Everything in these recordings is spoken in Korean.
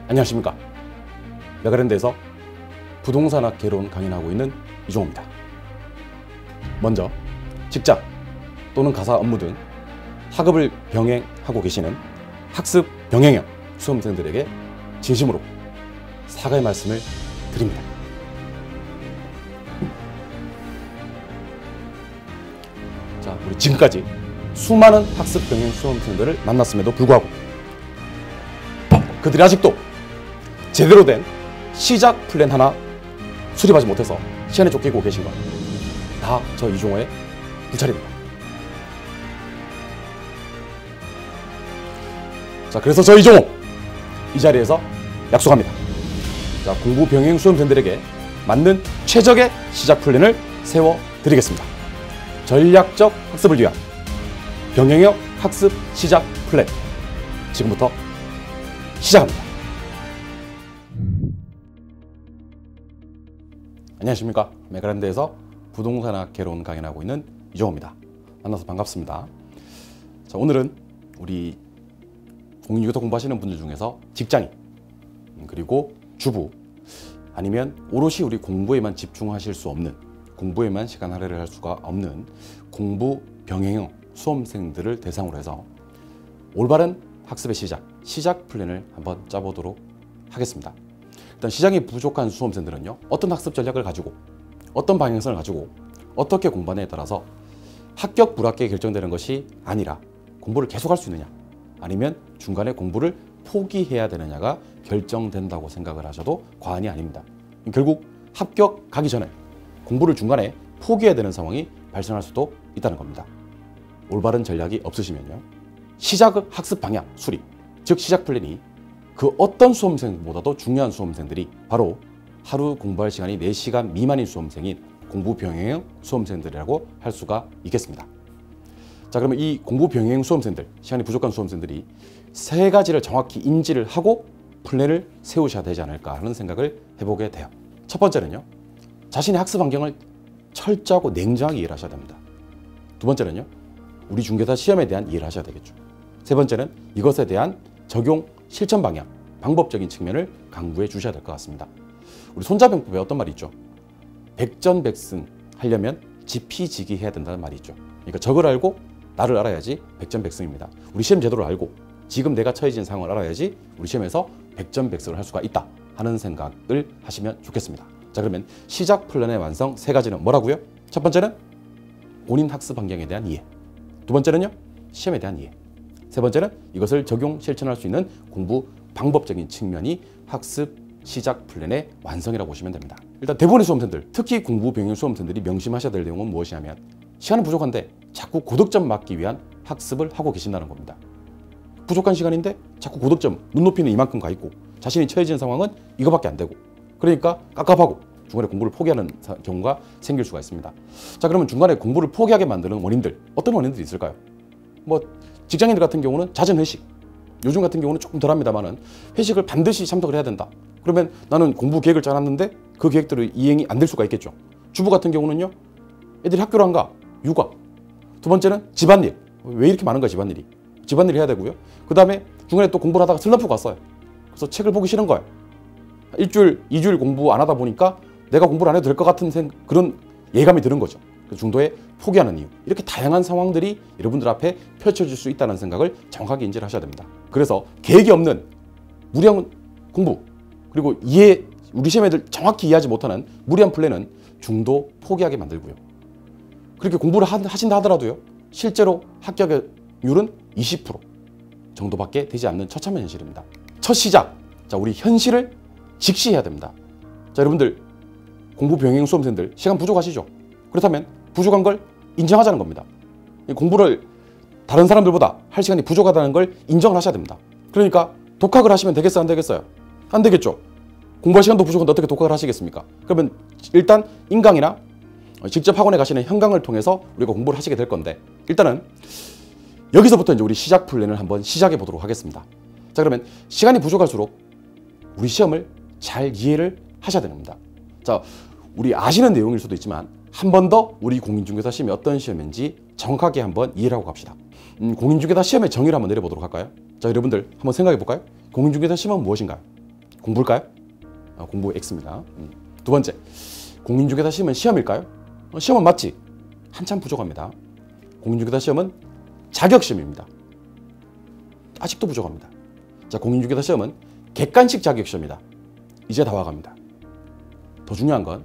안녕하십니까. 메가랜드에서 부동산학 개론 강연하고 있는 이종호입니다. 먼저 직장 또는 가사 업무 등 학업을 병행하고 계시는 학습 병행형 수험생들에게 진심으로 사과의 말씀을 드립니다. 자, 우리 지금까지 수많은 학습 병행 수험생들을 만났음에도 불구하고 그들이 아직도 제대로 된 시작 플랜 하나 수립하지 못해서 시간에 쫓기고 계신 것, 다 저 이종호의 불찰입니다. 자, 그래서 저 이종호 이 자리에서 약속합니다. 자, 공부 병행 수험생들에게 맞는 최적의 시작 플랜을 세워드리겠습니다. 전략적 학습을 위한 병행형 학습 시작 플랜, 지금부터 시작합니다. 안녕하십니까. 메가랜드에서 부동산학 개론 강연하고 있는 이종호입니다. 만나서 반갑습니다. 자, 오늘은 우리 공인중개사 공부하시는 분들 중에서 직장인, 그리고 주부, 아니면 오롯이 우리 공부에만 집중하실 수 없는, 공부에만 시간 할애를 할 수가 없는 공부 병행형 수험생들을 대상으로 해서 올바른 학습의 시작 플랜을 한번 짜보도록 하겠습니다. 일단 시작이 부족한 수험생들은요, 어떤 학습 전략을 가지고 어떤 방향성을 가지고 어떻게 공부하느냐에 따라서 합격 불합격이 결정되는 것이 아니라 공부를 계속할 수 있느냐, 아니면 중간에 공부를 포기해야 되느냐가 결정된다고 생각을 하셔도 과언이 아닙니다. 결국 합격하기 전에 공부를 중간에 포기해야 되는 상황이 발생할 수도 있다는 겁니다. 올바른 전략이 없으시면요, 시작 학습 방향 수립, 즉 시작 플랜이 그 어떤 수험생보다도 중요한 수험생들이 바로 하루 공부할 시간이 4시간 미만인 수험생인 공부 병행형 수험생들이라고 할 수가 있겠습니다. 자, 그러면 이 공부 병행 수험생들, 시간이 부족한 수험생들이 세 가지를 정확히 인지를 하고 플랜을 세우셔야 되지 않을까 하는 생각을 해보게 돼요. 첫 번째는요, 자신의 학습 환경을 철저하고 냉정하게 이해를 하셔야 됩니다. 두 번째는요, 우리 중개사 시험에 대한 이해를 하셔야 되겠죠. 세 번째는 이것에 대한 적용 실천 방향, 방법적인 측면을 강구해 주셔야 될 것 같습니다. 우리 손자병법에 어떤 말이 있죠? 백전백승 하려면 지피지기 해야 된다는 말이 있죠. 그러니까 적을 알고 나를 알아야지 백전백승입니다. 우리 시험 제도를 알고 지금 내가 처해진 상황을 알아야지 우리 시험에서 백전백승을 할 수가 있다 하는 생각을 하시면 좋겠습니다. 자, 그러면 시작 플랜의 완성 세 가지는 뭐라고요? 첫 번째는 본인 학습 환경에 대한 이해, 두 번째는요, 시험에 대한 이해, 세 번째는 이것을 적용 실천할 수 있는 공부 방법적인 측면이 학습 시작 플랜의 완성이라고 보시면 됩니다. 일단 대부분의 수험생들, 특히 공부 병행 수험생들이 명심하셔야 될 내용은 무엇이냐면, 시간은 부족한데 자꾸 고득점 맞기 위한 학습을 하고 계신다는 겁니다. 부족한 시간인데 자꾸 고득점, 눈높이는 이만큼 가 있고 자신이 처해진 상황은 이거밖에 안 되고, 그러니까 깝깝하고 중간에 공부를 포기하는 경우가 생길 수가 있습니다. 자, 그러면 중간에 공부를 포기하게 만드는 원인들, 어떤 원인들이 있을까요? 뭐 직장인들 같은 경우는 잦은 회식, 요즘 같은 경우는 조금 덜합니다만은 회식을 반드시 참석을 해야 된다. 그러면 나는 공부 계획을 짜놨는데 그 계획대로 이행이 안 될 수가 있겠죠. 주부 같은 경우는요, 애들이 학교를 안 가, 육아. 두 번째는 집안일. 왜 이렇게 많은 거야, 집안일이. 집안일 해야 되고요. 그 다음에 중간에 또 공부를 하다가 슬럼프가 왔어요. 그래서 책을 보기 싫은 거예요. 일주일, 2주일 공부 안 하다 보니까 내가 공부를 안 해도 될 것 같은 그런 예감이 드는 거죠. 그 중도에 포기하는 이유, 이렇게 다양한 상황들이 여러분들 앞에 펼쳐질 수 있다는 생각을 정확하게 인지를 하셔야 됩니다. 그래서 계획이 없는 무리한 공부, 그리고 우리 시험애들 정확히 이해하지 못하는 무리한 플랜은 중도 포기하게 만들고요. 그렇게 공부를 하신다 하더라도요, 실제로 합격률은 20% 정도밖에 되지 않는 처참한 현실입니다. 첫 시작, 자, 우리 현실을 직시해야 됩니다. 자, 여러분들 공부 병행 수험생들 시간 부족하시죠? 그렇다면 부족한 걸 인정하자는 겁니다. 공부를 다른 사람들보다 할 시간이 부족하다는 걸 인정을 하셔야 됩니다. 그러니까 독학을 하시면 되겠어요, 안 되겠어요? 안 되겠죠. 공부할 시간도 부족한데 어떻게 독학을 하시겠습니까? 그러면 일단 인강이나 직접 학원에 가시는 현강을 통해서 우리가 공부를 하시게 될 건데, 일단은 여기서부터 이제 우리 시작 플랜을 한번 시작해 보도록 하겠습니다. 자, 그러면 시간이 부족할수록 우리 시험을 잘 이해를 하셔야 됩니다. 자, 우리 아시는 내용일 수도 있지만 한 번 더 우리 공인중개사 시험이 어떤 시험인지 정확하게 한번 이해를 하고 갑시다. 공인중개사 시험의 정의를 한번 내려보도록 할까요? 자, 여러분들 한번 생각해 볼까요? 공인중개사 시험은 무엇인가요? 공부일까요? 공부 X입니다. 두 번째, 공인중개사 시험은 시험일까요? 시험은 맞지. 한참 부족합니다. 공인중개사 시험은 자격시험입니다. 아직도 부족합니다. 자, 공인중개사 시험은 객관식 자격시험이다. 이제 다 와갑니다. 더 중요한 건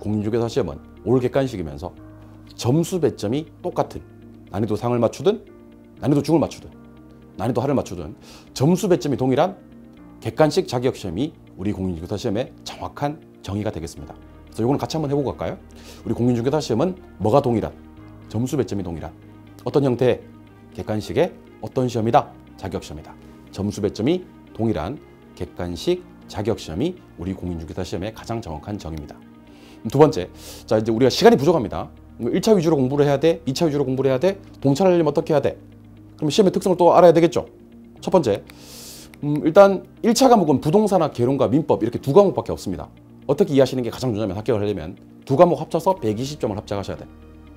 공인중개사 시험은 올 객관식이면서 점수 배점이 똑같은, 난이도 상을 맞추든 난이도 중을 맞추든 난이도 하를 맞추든 점수 배점이 동일한 객관식 자격시험이 우리 공인중개사 시험의 정확한 정의가 되겠습니다. 그래서 이거는 같이 한번 해보고 갈까요? 우리 공인중개사 시험은 뭐가 동일한? 점수 배점이 동일한 어떤 형태의 객관식의 어떤 시험이다? 자격시험이다. 점수 배점이 동일한 객관식 자격시험이 우리 공인중개사 시험의 가장 정확한 정의입니다. 두 번째, 자, 이제 우리가 시간이 부족합니다. 1차 위주로 공부를 해야 돼? 2차 위주로 공부를 해야 돼? 동차를 하려면 어떻게 해야 돼? 그럼 시험의 특성을 또 알아야 되겠죠? 첫 번째, 일단 1차 과목은 부동산학, 개론과 민법 이렇게 두 과목밖에 없습니다. 어떻게 이해하시는 게 가장 중요하면 합격을 하려면 두 과목 합쳐서 120점을 합격하셔야 돼.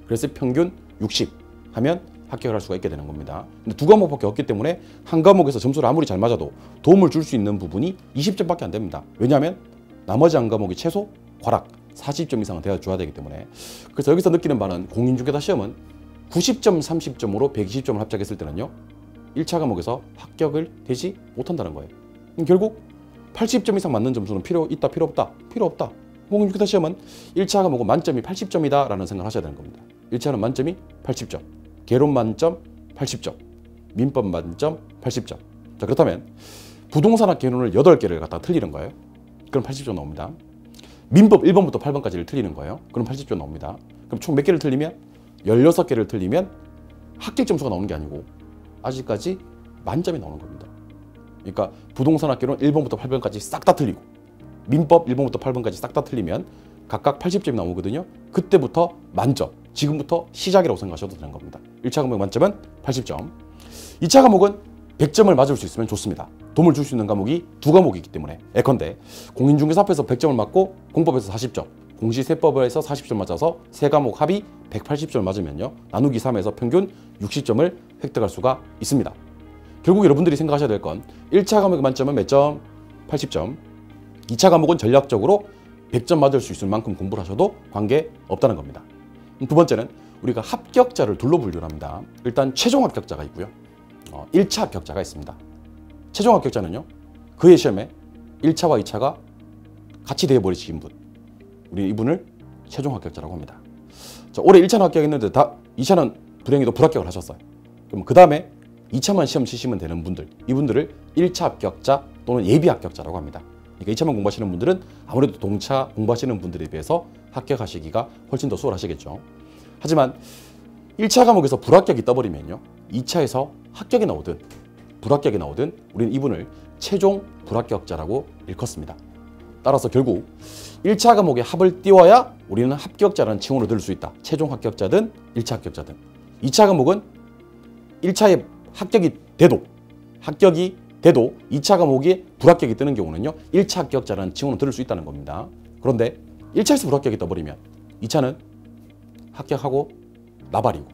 그래서 평균 60 하면 합격을 할 수가 있게 되는 겁니다. 근데 두 과목밖에 없기 때문에 한 과목에서 점수를 아무리 잘 맞아도 도움을 줄 수 있는 부분이 20점밖에 안 됩니다. 왜냐하면 나머지 한 과목이 최소 과락 40점 이상은 되어줘야 되기 때문에. 그래서 여기서 느끼는 바는 공인중개사 시험은 90점, 30점으로 120점을 합격했을 때는요 1차 과목에서 합격을 되지 못한다는 거예요. 결국 80점 이상 맞는 점수는 필요 있다, 필요 없다? 필요 없다. 공인중개사 시험은 1차 과목은 만점이 80점이다 라는 생각을 하셔야 되는 겁니다. 1차는 만점이 80점, 개론 만점 80점, 민법 만점 80점. 자, 그렇다면 부동산학 개론을 8개를 갖다가 틀리는 거예요. 그럼 80점 나옵니다. 민법 1번부터 8번까지를 틀리는 거예요. 그럼 80점 나옵니다. 그럼 총 몇 개를 틀리면? 16개를 틀리면 합격 점수가 나오는 게 아니고 아직까지 만점이 나오는 겁니다. 그러니까 부동산학 개론 1번부터 8번까지 싹 다 틀리고 민법 1번부터 8번까지 싹 다 틀리면 각각 80점이 나오거든요. 그때부터 만점, 지금부터 시작이라고 생각하셔도 되는 겁니다. 1차 과목 만점은 80점. 2차 과목은 100점을 맞을 수 있으면 좋습니다. 도움을 줄 수 있는 과목이 두 과목이기 때문에. 예컨대 공인중개사 앞에서 100점을 맞고 공법에서 40점, 공시세법에서 40점 맞아서 세 과목 합이 180점을 맞으면요 나누기 3에서 평균 60점을 획득할 수가 있습니다. 결국 여러분들이 생각하셔야 될 건 1차 과목 만점은 몇 점? 80점. 2차 과목은 전략적으로 100점 맞을 수 있을 만큼 공부를 하셔도 관계없다는 겁니다. 두 번째는 우리가 합격자를 둘로 분류를 합니다. 일단 최종 합격자가 있고요. 1차 합격자가 있습니다. 최종 합격자는요. 그의 시험에 1차와 2차가 같이 되어버리신 분. 우리 이분을 최종 합격자라고 합니다. 자, 올해 1차는 합격했는데 2차는 불행히도 불합격을 하셨어요. 그럼 그 다음에 2차만 시험 치시면 되는 분들, 이분들을 1차 합격자 또는 예비 합격자라고 합니다. 그러니까 2차만 공부하시는 분들은 아무래도 동차 공부하시는 분들에 비해서 합격하시기가 훨씬 더 수월하시겠죠. 하지만 1차 과목에서 불합격이 떠버리면요 2차에서 합격이 나오든 불합격이 나오든 우리는 이분을 최종 불합격자라고 일컫습니다. 따라서 결국 1차 과목에 합을 띄워야 우리는 합격자라는 칭호를 들을 수 있다. 최종 합격자든 1차 합격자든. 2차 과목은 1차에 합격이 돼도 2차 과목에 불합격이 뜨는 경우는요 1차 합격자라는 칭호는 들을 수 있다는 겁니다. 그런데 1차에서 불합격이 떠버리면 2차는 합격하고 나발이고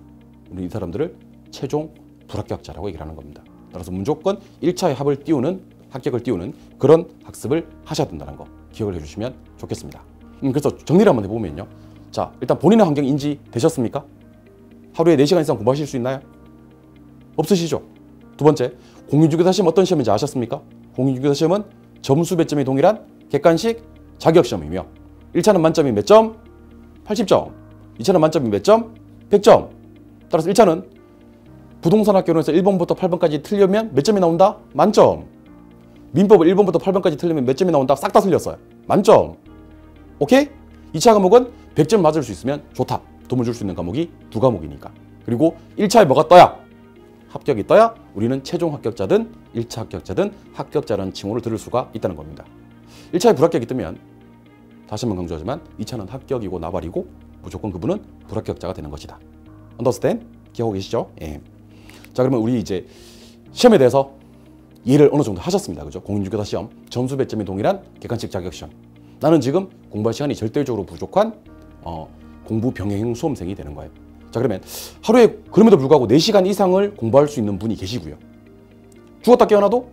우리 이 사람들을 최종 불합격자라고 얘기를 하는 겁니다. 따라서 무조건 1차에 합을 띄우는 합격을 띄우는 그런 학습을 하셔야 된다는 거 기억을 해주시면 좋겠습니다. 그래서 정리를 한번 해보면요. 자, 일단 본인의 환경 인지 되셨습니까? 하루에 4시간 이상 공부하실 수 있나요? 없으시죠? 두 번째, 공인중개사 시험 어떤 시험인지 아셨습니까? 공인중개사 시험은 점수 배점이 동일한 객관식 자격시험이며 1차는 만점이 몇 점? 80점. 2차는 만점이 몇 점? 100점. 따라서 1차는 부동산학 개론에서 1번부터 8번까지 틀리면 몇 점이 나온다? 만점. 민법을 1번부터 8번까지 틀리면 몇 점이 나온다? 싹 다 틀렸어요. 만점. 오케이? 2차 과목은 100점 맞을 수 있으면 좋다. 도움을 줄 수 있는 과목이 두 과목이니까. 그리고 1차에 뭐가 떠야? 합격이 떠야 우리는 최종 합격자든 1차 합격자든 합격자라는 칭호를 들을 수가 있다는 겁니다. 1차에 불합격이 뜨면 다시 한번 강조하지만 2차는 합격이고 나발이고 무조건 그분은 불합격자가 되는 것이다. 언더스탠? 기억하고 계시죠? 예. 자, 그러면 우리 이제 시험에 대해서 이해를 어느 정도 하셨습니다. 그죠? 공인중개사 시험 점수 배점이 동일한 객관식 자격시험. 나는 지금 공부할 시간이 절대적으로 부족한 공부 병행 수험생이 되는 거예요. 자, 그러면 하루에 그럼에도 불구하고 4시간 이상을 공부할 수 있는 분이 계시고요. 죽었다 깨어나도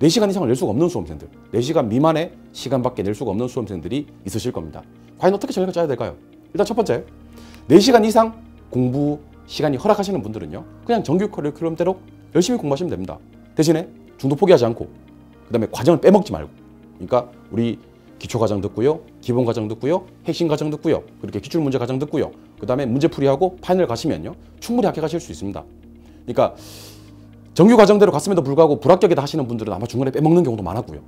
4시간 이상을 낼 수가 없는 수험생들, 4시간 미만의 시간밖에 낼 수가 없는 수험생들이 있으실 겁니다. 과연 어떻게 전략을 짜야 될까요? 일단 첫 번째, 4시간 이상 공부 시간이 허락하시는 분들은요, 그냥 정규 커리큘럼대로 열심히 공부하시면 됩니다. 대신에 중도 포기하지 않고, 그 다음에 과정을 빼먹지 말고, 그러니까 우리 기초과정 듣고요, 기본과정 듣고요, 핵심과정 듣고요, 그렇게 기출문제 과정 듣고요, 그 다음에 문제풀이하고 파이널 가시면요, 충분히 합격하실 수 있습니다. 그러니까 정규 과정대로 갔음에도 불구하고 불합격이다 하시는 분들은 아마 중간에 빼먹는 경우도 많았고요.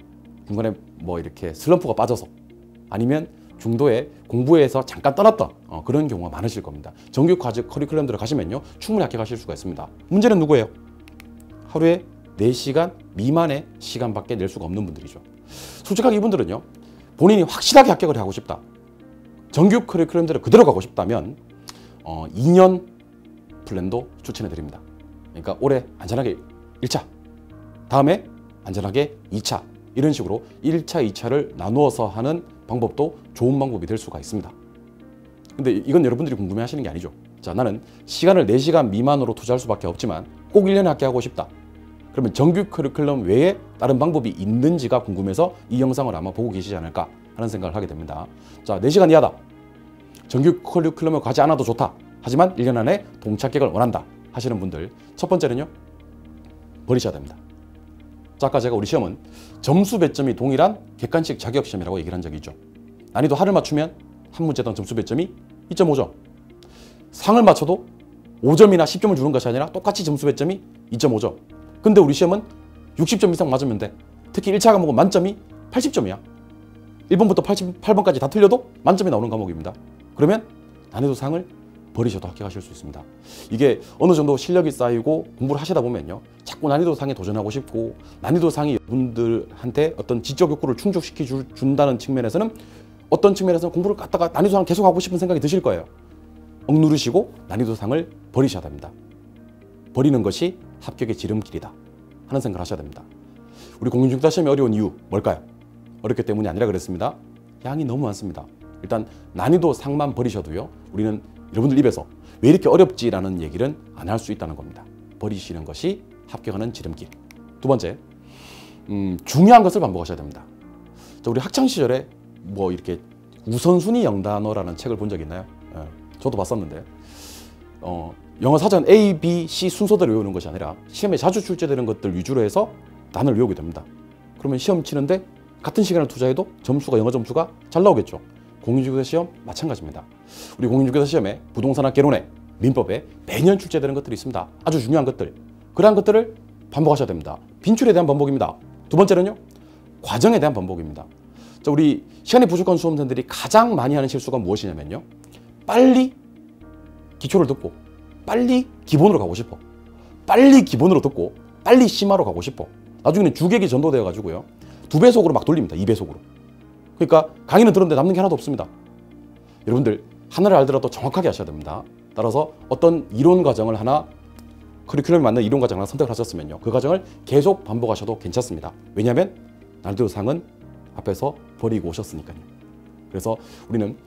중간에 뭐 이렇게 슬럼프가 빠져서, 아니면 중도에 공부에서 잠깐 떠났던 그런 경우가 많으실 겁니다. 정규 커리큘럼대로 가시면요, 충분히 합격하실 수가 있습니다. 문제는 누구예요? 하루에 4시간 미만의 시간밖에 낼 수가 없는 분들이죠. 솔직하게 이분들은요, 본인이 확실하게 합격을 하고 싶다, 정규 커리큘럼대로 그대로 가고 싶다면 2년 플랜도 추천해 드립니다. 그러니까 올해 안전하게 1차, 다음에 안전하게 2차, 이런 식으로 1차, 2차를 나누어서 하는 방법도 좋은 방법이 될 수가 있습니다. 근데 이건 여러분들이 궁금해 하시는 게 아니죠. 자, 나는 시간을 4시간 미만으로 투자할 수밖에 없지만 꼭 1년에 합격하고 싶다. 그러면 정규 커리큘럼 외에 다른 방법이 있는지가 궁금해서 이 영상을 아마 보고 계시지 않을까 하는 생각을 하게 됩니다. 자, 4시간 이하다, 정규 커리큘럼을 가지 않아도 좋다, 하지만 1년 안에 동차격을 원한다 하시는 분들, 첫 번째는요, 버리셔야 됩니다. 자, 아까 제가 우리 시험은 점수 배점이 동일한 객관식 자격시험이라고 얘기를 한 적이 있죠. 난이도 하를 맞추면 한 문제당 점수 배점이 2.5점, 상을 맞춰도 5점이나 10점을 주는 것이 아니라 똑같이 점수 배점이 2.5점. 근데 우리 시험은 60점 이상 맞으면 돼. 특히 1차 과목은 만점이 80점이야. 1번부터 88번까지 다 틀려도 만점이 나오는 과목입니다. 그러면 난이도 상을 버리셔도 합격하실 수 있습니다. 이게 어느 정도 실력이 쌓이고 공부를 하시다 보면요, 자꾸 난이도 상에 도전하고 싶고, 난이도 상이 여러분들한테 어떤 지적 욕구를 충족시켜 준다는 측면에서는, 어떤 측면에서는 공부를 갖다가 난이도 상을 계속 하고 싶은 생각이 드실 거예요. 억누르시고 난이도 상을 버리셔야 됩니다. 버리는 것이 합격의 지름길이다 하는 생각을 하셔야 됩니다. 우리 공인중개사 시험이 어려운 이유 뭘까요? 어렵기 때문이 아니라 그랬습니다. 양이 너무 많습니다. 일단 난이도 상만 버리셔도요, 우리는 여러분들 입에서 왜 이렇게 어렵지라는 얘기는 안 할 수 있다는 겁니다. 버리시는 것이 합격하는 지름길. 두 번째, 중요한 것을 반복하셔야 됩니다. 자, 우리 학창 시절에 뭐 이렇게 우선순위 영단어라는 책을 본 적 있나요? 저도 봤었는데, 영어 사전 A, B, C 순서대로 외우는 것이 아니라 시험에 자주 출제되는 것들 위주로 해서 단어를 외우게 됩니다. 그러면 시험 치는데 같은 시간을 투자해도 점수가, 영어 점수가 잘 나오겠죠. 공인중개사 시험 마찬가지입니다. 우리 공인중개사 시험에 부동산학 개론에, 민법에 매년 출제되는 것들이 있습니다. 아주 중요한 것들. 그러한 것들을 반복하셔야 됩니다. 빈출에 대한 반복입니다. 두 번째는요, 과정에 대한 반복입니다. 자, 우리 시간이 부족한 수험생들이 가장 많이 하는 실수가 무엇이냐면요, 빨리 기초를 듣고 빨리 기본으로 가고 싶어, 빨리 기본으로 듣고 빨리 심화로 가고 싶어. 나중에는 주객이 전도되어 가지고요, 2배속으로 막 돌립니다. 2배속으로. 그러니까 강의는 들었는데 남는 게 하나도 없습니다. 여러분들 하나를 알더라도 정확하게 하셔야 됩니다. 따라서 어떤 이론 과정을 하나, 커리큘럼에 맞는 이론 과정을 하나 선택을 하셨으면요, 그 과정을 계속 반복하셔도 괜찮습니다. 왜냐하면 난이도 상은 앞에서 버리고 오셨으니까요. 그래서 우리는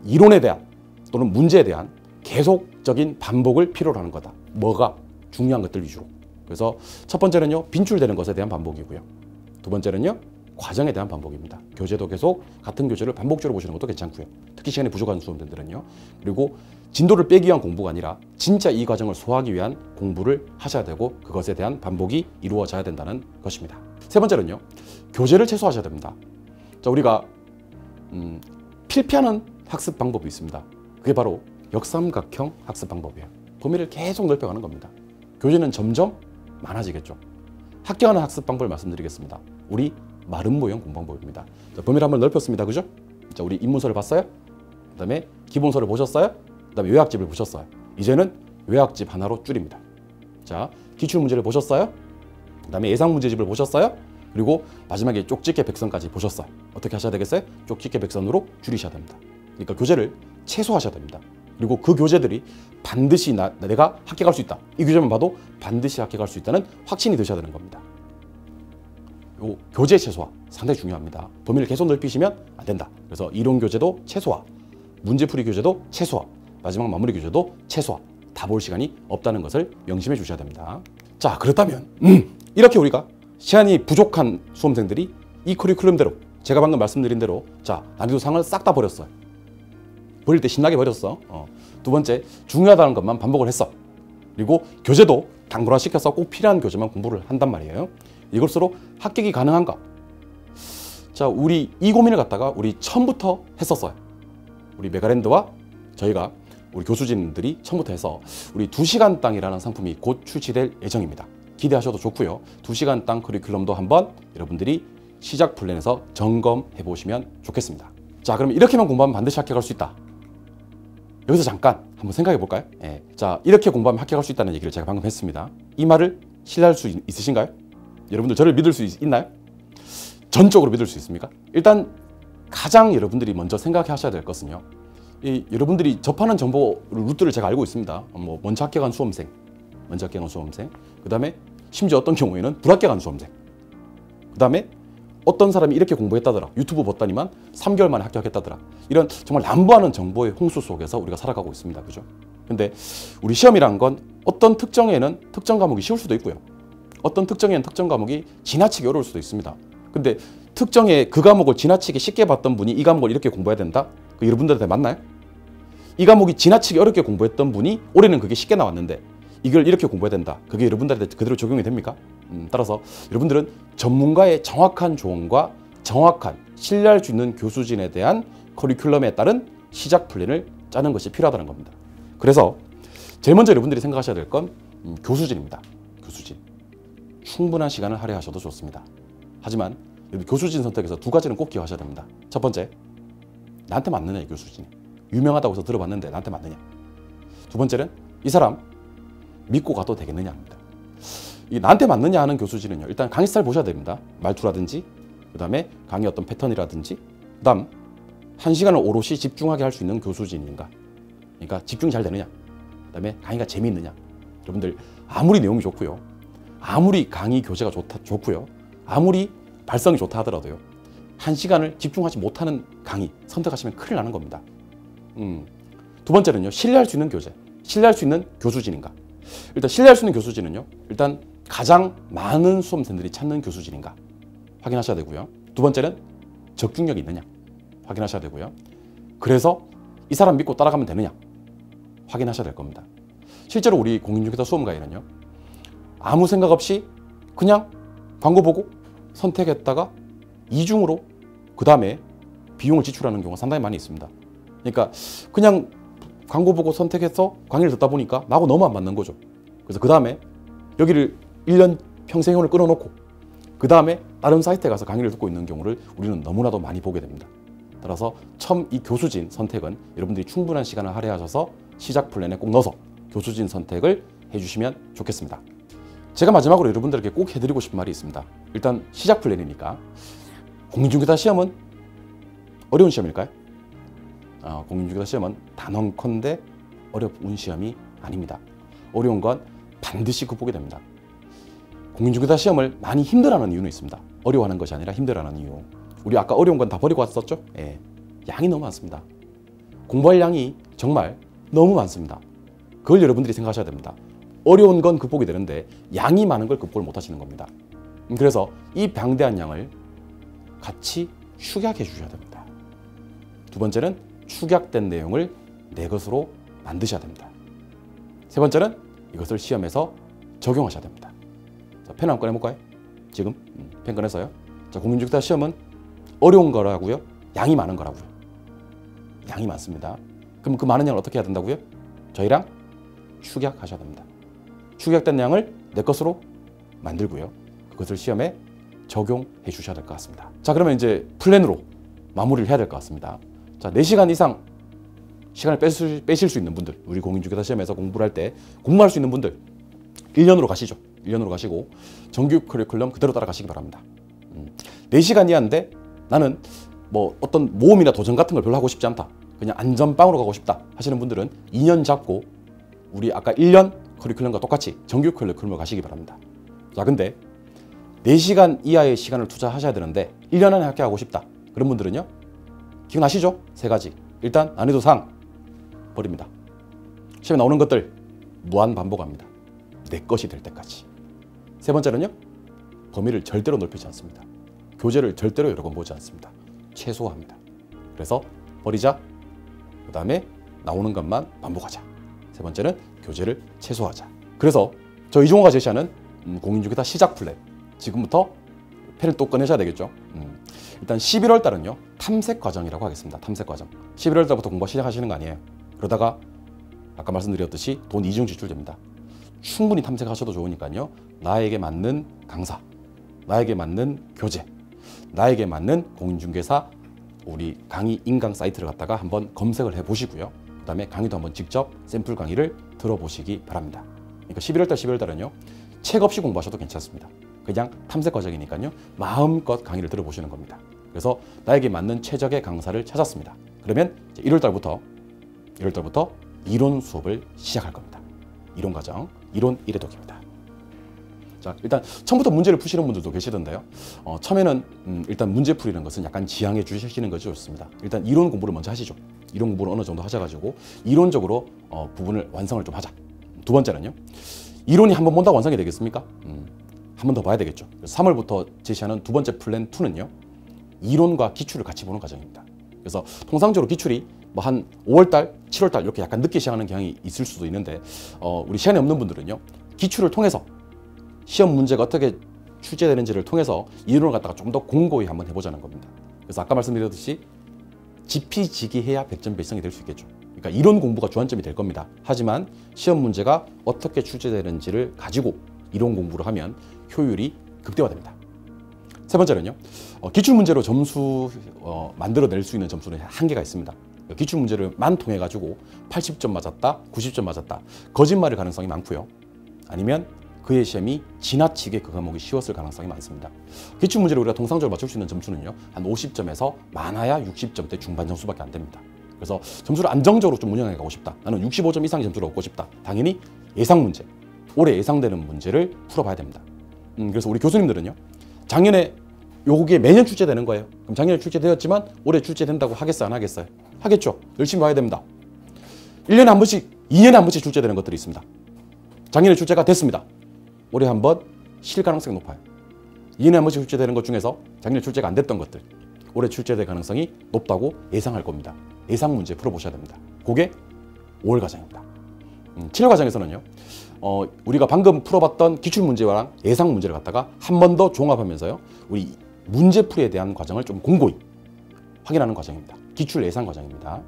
이론에 대한 또는 문제에 대한 계속적인 반복을 필요로 하는 거다. 뭐가? 중요한 것들 위주로. 그래서 첫 번째는요, 빈출되는 것에 대한 반복이고요. 두 번째는요, 과정에 대한 반복입니다. 교재도 계속 같은 교재를 반복적으로 보시는 것도 괜찮고요. 특히 시간이 부족한 수험생들은요. 그리고 진도를 빼기 위한 공부가 아니라 진짜 이 과정을 소화하기 위한 공부를 하셔야 되고, 그것에 대한 반복이 이루어져야 된다는 것입니다. 세 번째는요, 교재를 최소화하셔야 됩니다. 자, 우리가 필피하는 학습 방법이 있습니다. 그게 바로 역삼각형 학습 방법이에요. 범위를 계속 넓혀가는 겁니다. 교재는 점점 많아지겠죠. 합격하는 학습 방법을 말씀드리겠습니다. 우리 마름 모형 공부방법입니다. 자, 범위를 한번 넓혔습니다. 그죠? 자, 우리 입문서를 봤어요? 그 다음에 기본서를 보셨어요? 그 다음에 요약집을 보셨어요? 이제는 요약집 하나로 줄입니다. 자, 기출문제를 보셨어요? 그 다음에 예상문제집을 보셨어요? 그리고 마지막에 쪽집게 백선까지 보셨어요. 어떻게 하셔야 되겠어요? 쪽집게 백선으로 줄이셔야 됩니다. 그러니까 교재를 최소화하셔야 됩니다. 그리고 그 교재들이 반드시 내가 합격할 수 있다, 이 교재만 봐도 반드시 합격할 수 있다는 확신이 드셔야 되는 겁니다. 요 교재 최소화 상당히 중요합니다. 범위를 계속 넓히시면 안 된다. 그래서 이론 교재도 최소화, 문제풀이 교재도 최소화, 마지막 마무리 교재도 최소화, 다 볼 시간이 없다는 것을 명심해 주셔야 됩니다. 자, 그렇다면 이렇게 우리가 시간이 부족한 수험생들이 이 커리큘럼대로 제가 방금 말씀드린 대로 자 난이도 상을 싹 다 버렸어요. 버릴 때 신나게 버렸어. 두 번째, 중요하다는 것만 반복을 했어. 그리고 교재도 당돌화시켜서 꼭 필요한 교재만 공부를 한단 말이에요. 이것으로 합격이 가능한가? 자, 우리 이 고민을 갖다가 우리 처음부터 했었어요. 우리 메가랜드와 저희가 우리 교수진들이 처음부터 해서 우리 2시간 땅이라는 상품이 곧 출시될 예정입니다. 기대하셔도 좋고요. 2시간 땅 커리큘럼도 한번 여러분들이 시작 플랜에서 점검해 보시면 좋겠습니다. 자, 그럼 이렇게만 공부하면 반드시 합격할 수 있다. 여기서 잠깐 한번 생각해 볼까요? 예. 자, 이렇게 공부하면 합격할 수 있다는 얘기를 제가 방금 했습니다. 이 말을 신뢰할 수 있으신가요? 여러분들 저를 믿을 수 있나요? 전적으로 믿을 수 있습니까? 일단 가장 여러분들이 먼저 생각하셔야 될 것은요. 여러분들이 접하는 정보 루트를 제가 알고 있습니다. 먼저 합격한 수험생, 그 다음에 심지어 어떤 경우에는 불합격한 수험생, 그 다음에 어떤 사람이 이렇게 공부했다더라, 유튜브 봤더니만 3개월 만에 합격했다더라. 이런 정말 남부하는 정보의 홍수 속에서 우리가 살아가고 있습니다. 그죠? 근데 우리 시험이란 건 어떤 특정에는 특정 과목이 쉬울 수도 있고요. 어떤 특정에는 특정 과목이 지나치게 어려울 수도 있습니다. 근데 특정의 그 과목을 지나치게 쉽게 봤던 분이 이 과목을 이렇게 공부해야 된다? 그 여러분들한테 맞나요? 이 과목이 지나치게 어렵게 공부했던 분이 올해는 그게 쉽게 나왔는데 이걸 이렇게 공부해야 된다. 그게 여러분들한테 그대로 적용이 됩니까? 따라서 여러분들은 전문가의 정확한 조언과 정확한 신뢰할 수 있는 교수진에 대한 커리큘럼에 따른 시작 플랜을 짜는 것이 필요하다는 겁니다. 그래서 제일 먼저 여러분들이 생각하셔야 될 건 교수진입니다. 교수진. 충분한 시간을 할애하셔도 좋습니다. 하지만 교수진 선택에서 두 가지는 꼭 기억하셔야 됩니다. 첫 번째, 나한테 맞느냐 이 교수진이. 유명하다고 해서 들어봤는데 나한테 맞느냐. 두 번째는 이 사람 믿고 가도 되겠느냐 합니다. 이 나한테 맞느냐 하는 교수진은요, 일단 강의 스타일 보셔야 됩니다. 말투라든지, 그 다음에 강의 어떤 패턴이라든지, 그 다음 1시간을 오롯이 집중하게 할 수 있는 교수진인가. 그러니까 집중이 잘 되느냐, 그 다음에 강의가 재미있느냐. 여러분들 아무리 내용이 좋고요, 아무리 강의 교재가 좋고요, 아무리 발성이 좋다 하더라도요, 1시간을 집중하지 못하는 강의 선택하시면 큰일 나는 겁니다. 두 번째는요, 신뢰할 수 있는 교재, 신뢰할 수 있는 교수진인가. 일단 신뢰할 수 있는 교수진은요, 일단 가장 많은 수험생들이 찾는 교수진인가 확인하셔야 되고요. 두 번째는 적중력이 있느냐 확인하셔야 되고요. 그래서 이 사람 믿고 따라가면 되느냐 확인하셔야 될 겁니다. 실제로 우리 공인중개사 수험가에는요, 아무 생각 없이 그냥 광고 보고 선택했다가 이중으로 그 다음에 비용을 지출하는 경우가 상당히 많이 있습니다. 그러니까 그냥 광고 보고 선택해서 강의를 듣다 보니까 나하고 너무 안 맞는 거죠. 그래서 그 다음에 여기를 1년 평생을 끊어놓고 그 다음에 다른 사이트에 가서 강의를 듣고 있는 경우를 우리는 너무나도 많이 보게 됩니다. 따라서 처음 이 교수진 선택은 여러분들이 충분한 시간을 할애하셔서 시작 플랜에 꼭 넣어서 교수진 선택을 해주시면 좋겠습니다. 제가 마지막으로 여러분들에게 꼭 해드리고 싶은 말이 있습니다. 일단 시작 플랜이니까 공인중개사 시험은 어려운 시험일까요? 공인중개사 시험은 단언컨대 어려운 시험이 아닙니다. 어려운 건 반드시 극복이 됩니다. 공인중개사 시험을 많이 힘들어하는 이유는 있습니다. 어려워하는 것이 아니라 힘들어하는 이유. 우리 아까 어려운 건 다 버리고 왔었죠? 예. 양이 너무 많습니다. 공부할 양이 정말 너무 많습니다. 그걸 여러분들이 생각하셔야 됩니다. 어려운 건 극복이 되는데 양이 많은 걸 극복을 못 하시는 겁니다. 그래서 이 방대한 양을 같이 축약해 주셔야 됩니다. 두 번째는 축약된 내용을 내 것으로 만드셔야 됩니다. 세 번째는 이것을 시험에서 적용하셔야 됩니다. 자, 펜 한번 꺼내볼까요? 지금 펜 꺼내서요. 자, 공인중개사 시험은 어려운 거라고요? 양이 많은 거라고요? 양이 많습니다. 그럼 그 많은 양을 어떻게 해야 된다고요? 저희랑 축약하셔야 됩니다. 축약된 양을 내 것으로 만들고요. 그것을 시험에 적용해 주셔야 될 것 같습니다. 자, 그러면 이제 플랜으로 마무리를 해야 될 것 같습니다. 자, 4시간 이상 시간을 빼실 수 있는 분들, 우리 공인중개사 시험에서 공부를 할 때 공부할 수 있는 분들 1년으로 가시죠. 1년으로 가시고 정규 커리큘럼 그대로 따라가시기 바랍니다. 4시간 이하인데 나는 뭐 어떤 모험이나 도전 같은 걸 별로 하고 싶지 않다, 그냥 안전빵으로 가고 싶다 하시는 분들은 2년 잡고 우리 아까 1년 커리큘럼과 똑같이 정규 커리큘럼을 가시기 바랍니다. 자, 근데 4시간 이하의 시간을 투자하셔야 되는데 1년 안에 합격하고 싶다 그런 분들은요, 기억나시죠? 3가지. 일단 난이도 상 버립니다. 시험에 나오는 것들 무한 반복합니다. 내 것이 될 때까지. 세 번째는요, 범위를 절대로 넓히지 않습니다. 교재를 절대로 여러 번 보지 않습니다. 최소화합니다. 그래서 버리자. 그 다음에 나오는 것만 반복하자. 세 번째는 교재를 최소화하자. 그래서 저 이종호가 제시하는 공인중개사 시작 플랜, 지금부터 펜을 또 꺼내셔야 되겠죠. 일단 11월 달은요, 탐색 과정이라고 하겠습니다. 탐색 과정. 11월 달부터 공부 시작하시는 거 아니에요. 그러다가 아까 말씀드렸듯이 돈 이중 지출됩니다. 충분히 탐색하셔도 좋으니까요, 나에게 맞는 강사, 나에게 맞는 교재, 나에게 맞는 공인중개사 우리 강의 인강 사이트를 갖다가 한번 검색을 해보시고요. 그 다음에 강의도 한번 직접 샘플 강의를 들어보시기 바랍니다. 그러니까 11월 달, 12월 달은요, 책 없이 공부하셔도 괜찮습니다. 그냥 탐색 과정이니까요, 마음껏 강의를 들어보시는 겁니다. 그래서 나에게 맞는 최적의 강사를 찾았습니다. 그러면 이제 1월 달부터 이론 수업을 시작할 겁니다. 이론 과정, 이론 1회 독입니다. 자, 일단 처음부터 문제를 푸시는 분들도 계시던데요. 처음에는 일단 문제 풀이라는 것은 약간 지향해 주시는 것이 좋습니다. 일단 이론 공부를 먼저 하시죠. 이론 공부를 어느 정도 하셔가지고 이론적으로 부분을 완성을 좀 하자. 두 번째는요, 이론이 한 번 본다고 완성이 되겠습니까? 한 번 더 봐야 되겠죠. 3월부터 제시하는 두 번째 플랜 2는요, 이론과 기출을 같이 보는 과정입니다. 그래서 통상적으로 기출이 뭐 한 5월달, 7월달 이렇게 약간 늦게 시작하는 경향이 있을 수도 있는데, 우리 시간이 없는 분들은요, 기출을 통해서 시험 문제가 어떻게 출제되는지를 통해서 이론을 갖다가 좀 더 공고히 한번 해보자는 겁니다. 그래서 아까 말씀드렸듯이 지피지기해야 100점 배성이 될 수 있겠죠. 그러니까 이론 공부가 주안점이 될 겁니다. 하지만 시험 문제가 어떻게 출제되는지를 가지고 이론 공부를 하면 효율이 극대화됩니다. 세 번째는요, 기출문제로 점수 만들어낼 수 있는 점수는 한계가 있습니다. 기출문제를만 통해 가지고 80점 맞았다, 90점 맞았다, 거짓말일 가능성이 많고요. 아니면 그의 시험이 지나치게 그 과목이 쉬웠을 가능성이 많습니다. 기출문제를 우리가 통상적으로 맞출 수 있는 점수는요, 한 50점에서 많아야 60점대 중반 점수밖에 안 됩니다. 그래서 점수를 안정적으로 좀 운영해 가고 싶다, 나는 65점 이상의 점수를 얻고 싶다, 당연히 예상 문제, 올해 예상되는 문제를 풀어봐야 됩니다. 그래서 우리 교수님들은요, 작년에 요게 매년 출제되는 거예요. 그럼 작년에 출제되었지만 올해 출제된다고 하겠어요, 안 하겠어요? 하겠죠. 열심히 봐야 됩니다. 1년에 한 번씩, 2년에 한 번씩 출제되는 것들이 있습니다. 작년에 출제가 됐습니다. 올해 한번 실 가능성이 높아요. 2년에 한 번씩 출제되는 것 중에서 작년에 출제가 안 됐던 것들, 올해 출제될 가능성이 높다고 예상할 겁니다. 예상 문제 풀어보셔야 됩니다. 그게 5월 과정입니다. 7월 과정에서는요, 우리가 방금 풀어봤던 기출문제와 예상 문제를 갖다가 한 번 더 종합하면서요, 우리 문제풀이에 대한 과정을 좀 공고히 확인하는 과정입니다. 기출 예상 과정입니다.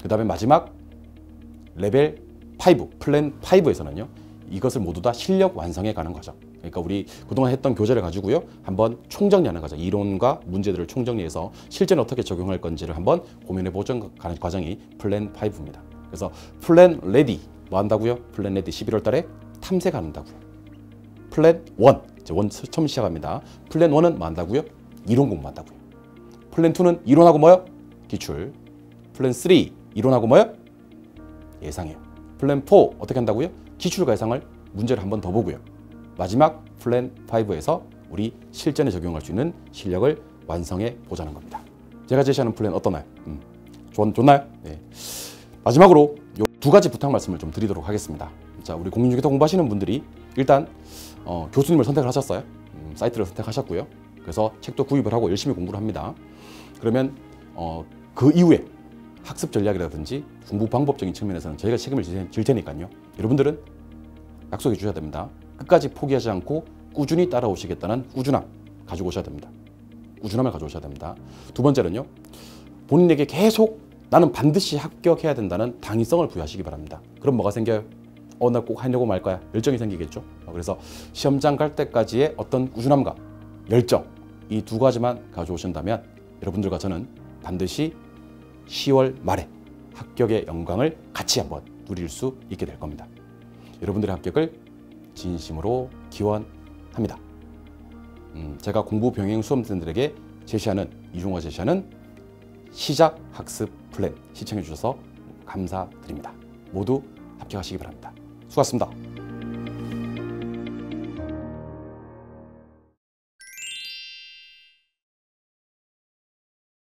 그 다음에 마지막 레벨 5, 플랜 5에서는요, 이것을 모두 다 실력 완성해 가는 과정. 그러니까 우리 그동안 했던 교재를 가지고요, 한번 총정리하는 과정, 이론과 문제들을 총정리해서 실제는 어떻게 적용할 건지를 한번 고민해 보는 과정이 플랜 5입니다. 그래서 플랜 레디 뭐 한다고요? 플랜 레디 11월 달에 탐색한다고요. 플랜 1, 이제 처음 시작합니다. 플랜 1은 뭐 한다고요? 이론 공부한다고요. 플랜 2는 이론하고 뭐요? 기출. 플랜 3, 이론하고 뭐요? 예상해요. 플랜 4 어떻게 한다고요? 기출과 예상을 문제를 한 번 더 보고요. 마지막 플랜 5에서 우리 실전에 적용할 수 있는 실력을 완성해 보자는 겁니다. 제가 제시하는 플랜 어떠나요? 좋나요? 네. 마지막으로 요 두 가지 부탁 말씀을 좀 드리도록 하겠습니다. 자, 우리 공인중개사 공부하시는 분들이 일단 교수님을 선택을 하셨어요. 사이트를 선택하셨고요. 그래서 책도 구입을 하고 열심히 공부를 합니다. 그러면 그 이후에 학습 전략이라든지 공부 방법적인 측면에서는 저희가 책임을 질 테니까요. 여러분들은 약속해 주셔야 됩니다. 끝까지 포기하지 않고 꾸준히 따라오시겠다는 꾸준함 가지고 오셔야 됩니다. 꾸준함을 가져오셔야 됩니다. 두 번째는요, 본인에게 계속 나는 반드시 합격해야 된다는 당위성을 부여하시기 바랍니다. 그럼 뭐가 생겨요? 나 꼭 하려고 말 거야. 열정이 생기겠죠. 그래서 시험장 갈 때까지의 어떤 꾸준함과 열정, 이 두 가지만 가져오신다면 여러분들과 저는 반드시 10월 말에 합격의 영광을 같이 한번 누릴 수 있게 될 겁니다. 여러분들의 합격을 진심으로 기원합니다. 제가 공부 병행 수험생들에게 제시하는, 이종호가 제시하는 시작 학습 플랜 시청해 주셔서 감사드립니다. 모두 합격하시기 바랍니다. 수고하셨습니다.